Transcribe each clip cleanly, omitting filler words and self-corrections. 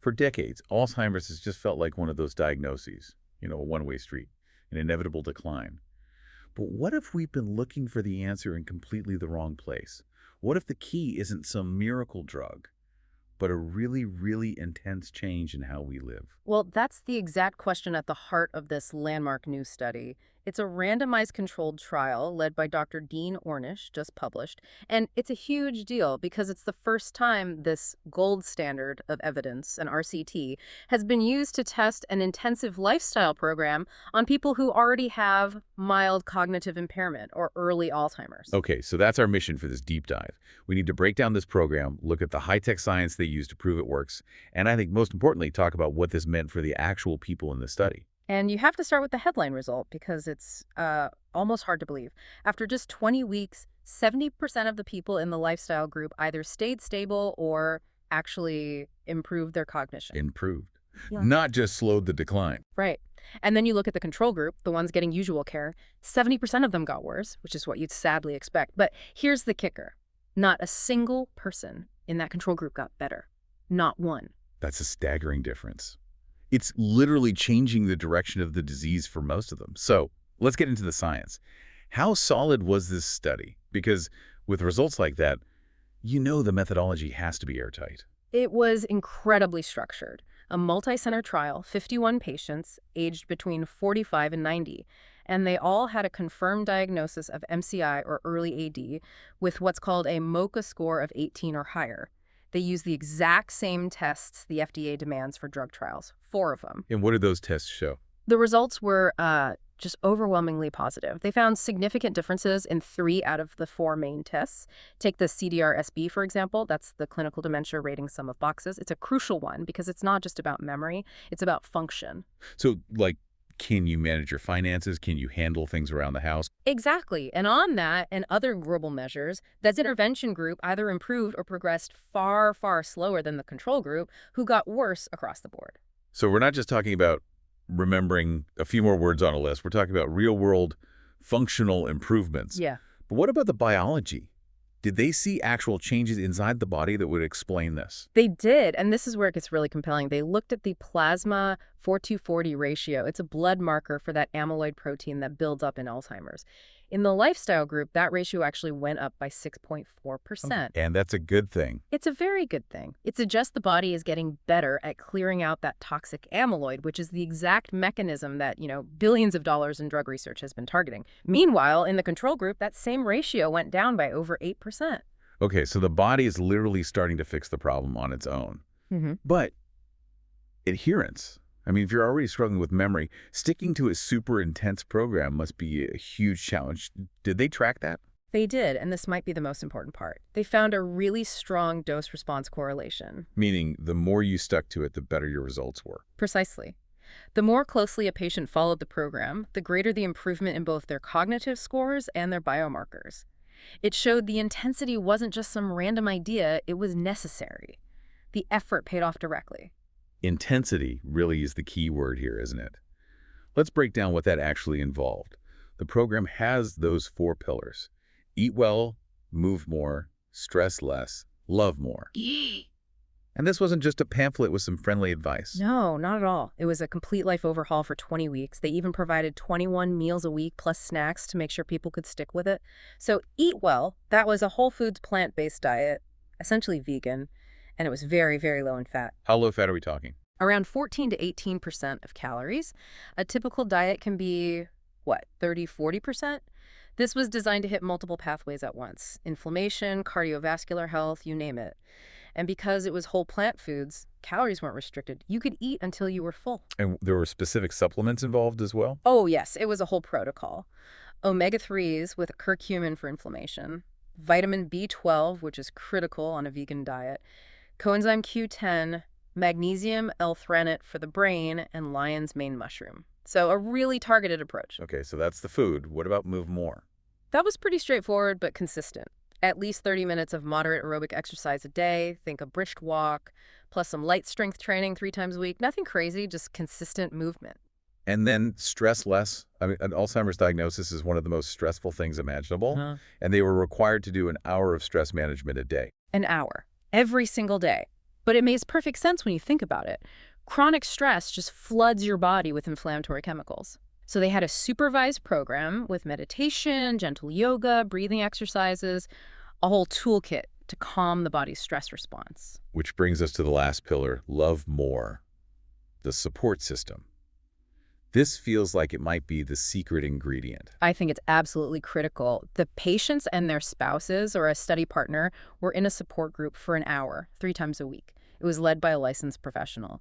For decades, Alzheimer's has just felt like one of those diagnoses, a one-way street, an inevitable decline. But what if we've been looking for the answer in completely the wrong place? What if the key isn't some miracle drug, but a really, really intense change in how we live? Well, that's the exact question at the heart of this landmark new study. It's a randomized controlled trial led by Dr. Dean Ornish, just published, and it's a huge deal because it's the first time this gold standard of evidence, an RCT, has been used to test an intensive lifestyle program on people who already have mild cognitive impairment or early Alzheimer's. Okay, so that's our mission for this deep dive. We need to break down this program, look at the high-tech science they use to prove it works, and I think most importantly, talk about what this meant for the actual people in the study. And you have to start with the headline result because it's almost hard to believe. After just 20 weeks, 70% of the people in the lifestyle group either stayed stable or actually improved their cognition. Improved. Yeah. Not just slowed the decline. Right. And then you look at the control group, the ones getting usual care, 70% of them got worse, which is what you'd sadly expect. But here's the kicker. Not a single person in that control group got better. Not one. That's a staggering difference. It's literally changing the direction of the disease for most of them. So let's get into the science. How solid was this study? Because with results like that, the methodology has to be airtight. It was incredibly structured. A multi-center trial, 51 patients, aged between 45 and 90. And they all had a confirmed diagnosis of MCI or early AD with what's called a MoCA score of 18 or higher. They use the exact same tests the FDA demands for drug trials, 4 of them. And what did those tests show? The results were just overwhelmingly positive. They found significant differences in 3 out of the 4 main tests. Take the CDR-SB, for example. That's the Clinical Dementia Rating Sum of Boxes. It's a crucial one because it's not just about memory. It's about function. So, can you manage your finances? Can you handle things around the house? Exactly. And on that and other global measures, that intervention group either improved or progressed far, far slower than the control group, who got worse across the board. So we're not just talking about remembering a few more words on a list. We're talking about real-world functional improvements. Yeah. But what about the biology? Did they see actual changes inside the body that would explain this? They did, and this is where it gets really compelling. They looked at the plasma 4:2:40 ratio. It's a blood marker for that amyloid protein that builds up in Alzheimer's. In the lifestyle group, that ratio actually went up by 6.4%. And that's a good thing. It's a very good thing. It suggests the body is getting better at clearing out that toxic amyloid, which is the exact mechanism that, billions of dollars in drug research has been targeting. Meanwhile, in the control group, that same ratio went down by over 8%. Okay, so the body is literally starting to fix the problem on its own. But adherence. If you're already struggling with memory, sticking to a super intense program must be a huge challenge. Did they track that? They did, and this might be the most important part. They found a really strong dose-response correlation. Meaning the more you stuck to it, the better your results were. Precisely. The more closely a patient followed the program, the greater the improvement in both their cognitive scores and their biomarkers. It showed the intensity wasn't just some random idea, it was necessary. The effort paid off directly. Intensity really is the key word here, isn't it? Let's break down what that actually involved. The program has those 4 pillars. Eat well, move more, stress less, love more. And this wasn't just a pamphlet with some friendly advice. No, not at all. It was a complete life overhaul for 20 weeks. They even provided 21 meals a week plus snacks to make sure people could stick with it. So eat well. That was a whole foods plant-based diet, essentially vegan, and it was very, very low in fat. How low fat are we talking? Around 14 to 18% of calories. A typical diet can be, 30, 40%? This was designed to hit multiple pathways at once. Inflammation, cardiovascular health, you name it. And because it was whole plant foods, calories weren't restricted. You could eat until you were full. And there were specific supplements involved as well? Oh, yes. It was a whole protocol. Omega-3s with curcumin for inflammation. Vitamin B12, which is critical on a vegan diet. Coenzyme Q10, magnesium L-threonate for the brain, and lion's mane mushroom. So a really targeted approach. Okay, so that's the food. What about move more? That was pretty straightforward but consistent. At least 30 minutes of moderate aerobic exercise a day. Think a brisk walk, plus some light strength training 3 times a week. Nothing crazy, just consistent movement. And then stress less. An Alzheimer's diagnosis is one of the most stressful things imaginable. And they were required to do an hour of stress management a day. An hour. Every single day. But it makes perfect sense when you think about it. Chronic stress just floods your body with inflammatory chemicals. So they had a supervised program with meditation, gentle yoga, breathing exercises, a whole toolkit to calm the body's stress response. Which brings us to the last pillar, love more, the support system. This feels like it might be the secret ingredient. I think it's absolutely critical. The patients and their spouses or a study partner were in a support group for an hour, 3 times a week. It was led by a licensed professional.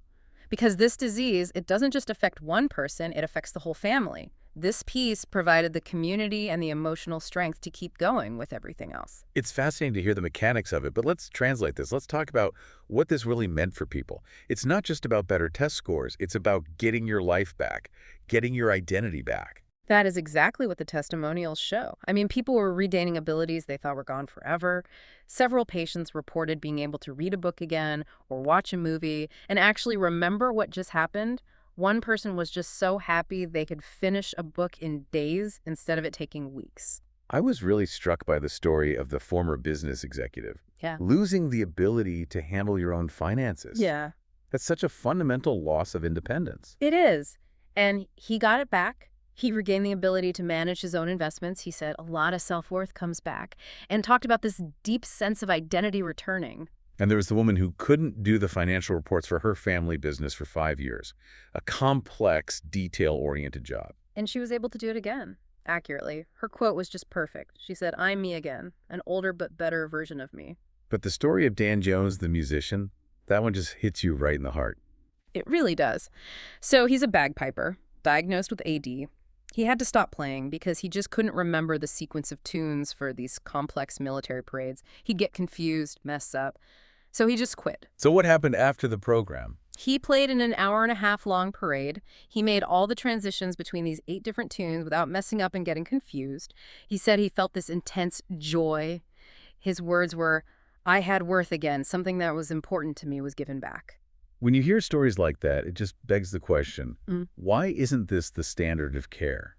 Because this disease, it doesn't just affect one person, it affects the whole family. This piece provided the community and the emotional strength to keep going with everything else. It's fascinating to hear the mechanics of it, but let's translate this. Let's talk about what this really meant for people. It's not just about better test scores. It's about getting your life back, getting your identity back. That is exactly what the testimonials show. I mean, people were regaining abilities they thought were gone forever. Several patients reported being able to read a book again or watch a movie and actually remember what just happened. One person was just so happy they could finish a book in days instead of it taking weeks. I was really struck by the story of the former business executive. Yeah. Losing the ability to handle your own finances. Yeah, That's such a fundamental loss of independence. it is. And he got it back. He regained the ability to manage his own investments. He said a lot of self-worth comes back and talked about this deep sense of identity returning. And there was the woman who couldn't do the financial reports for her family business for 5 years. A complex, detail-oriented job. And she was able to do it again, accurately. Her quote was just perfect. She said, "I'm me again, an older but better version of me." But the story of Dan Jones, the musician, that one just hits you right in the heart. It really does. So he's a bagpiper, diagnosed with AD. He had to stop playing because he just couldn't remember the sequence of tunes for these complex military parades. He'd get confused, mess up. So he just quit. So what happened after the program? He played in an hour-and-a-half long parade. He made all the transitions between these 8 different tunes without messing up and getting confused. He said he felt this intense joy. His words were, "I had worth again. Something that was important to me was given back." When you hear stories like that, it just begs the question, Mm. why isn't this the standard of care,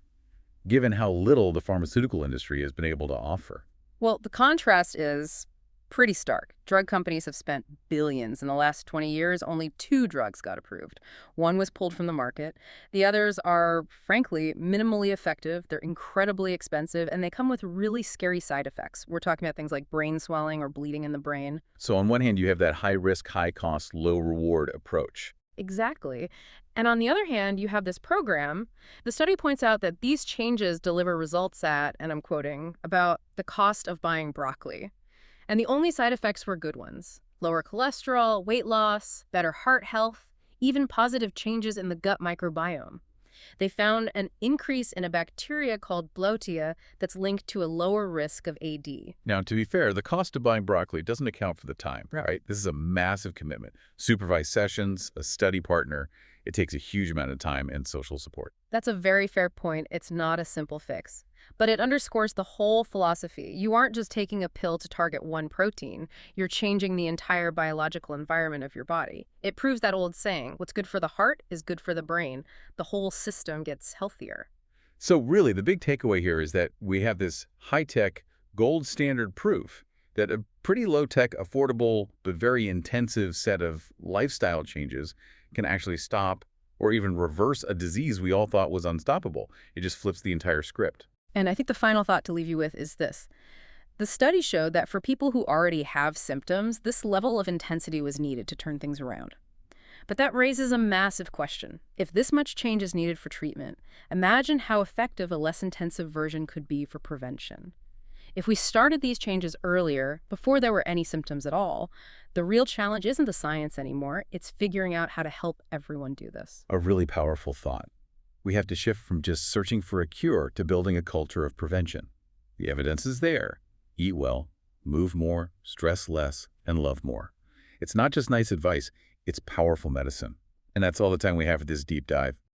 given how little the pharmaceutical industry has been able to offer? Well, the contrast is pretty stark. Drug companies have spent billions. In the last 20 years, only 2 drugs got approved. One was pulled from the market. The others are, frankly, minimally effective. They're incredibly expensive, and they come with really scary side effects. We're talking about things like brain swelling or bleeding in the brain. So on one hand, you have that high-risk, high-cost, low-reward approach. Exactly. And on the other hand, you have this program. The study points out that these changes deliver results at, and I'm quoting, about the cost of buying broccoli. And the only side effects were good ones. Lower cholesterol, weight loss, better heart health, even positive changes in the gut microbiome. They found an increase in a bacteria called Blotia that's linked to a lower risk of AD. Now, to be fair, the cost of buying broccoli doesn't account for the time, right? This is a massive commitment. Supervised sessions, a study partner. It takes a huge amount of time and social support. That's a very fair point. It's not a simple fix. But it underscores the whole philosophy. You aren't just taking a pill to target one protein. You're changing the entire biological environment of your body. It proves that old saying, what's good for the heart is good for the brain. The whole system gets healthier. So really, the big takeaway here is that we have this high-tech, gold standard proof that a pretty low-tech, affordable, but very intensive set of lifestyle changes can actually stop or even reverse a disease we all thought was unstoppable. It just flips the entire script. And I think the final thought to leave you with is this. The study showed that for people who already have symptoms, this level of intensity was needed to turn things around. But that raises a massive question. If this much change is needed for treatment, imagine how effective a less intensive version could be for prevention. If we started these changes earlier, before there were any symptoms at all, the real challenge isn't the science anymore, it's figuring out how to help everyone do this. A really powerful thought. We have to shift from just searching for a cure to building a culture of prevention. The evidence is there. Eat well, move more, stress less, and love more. It's not just nice advice, it's powerful medicine. And that's all the time we have for this deep dive.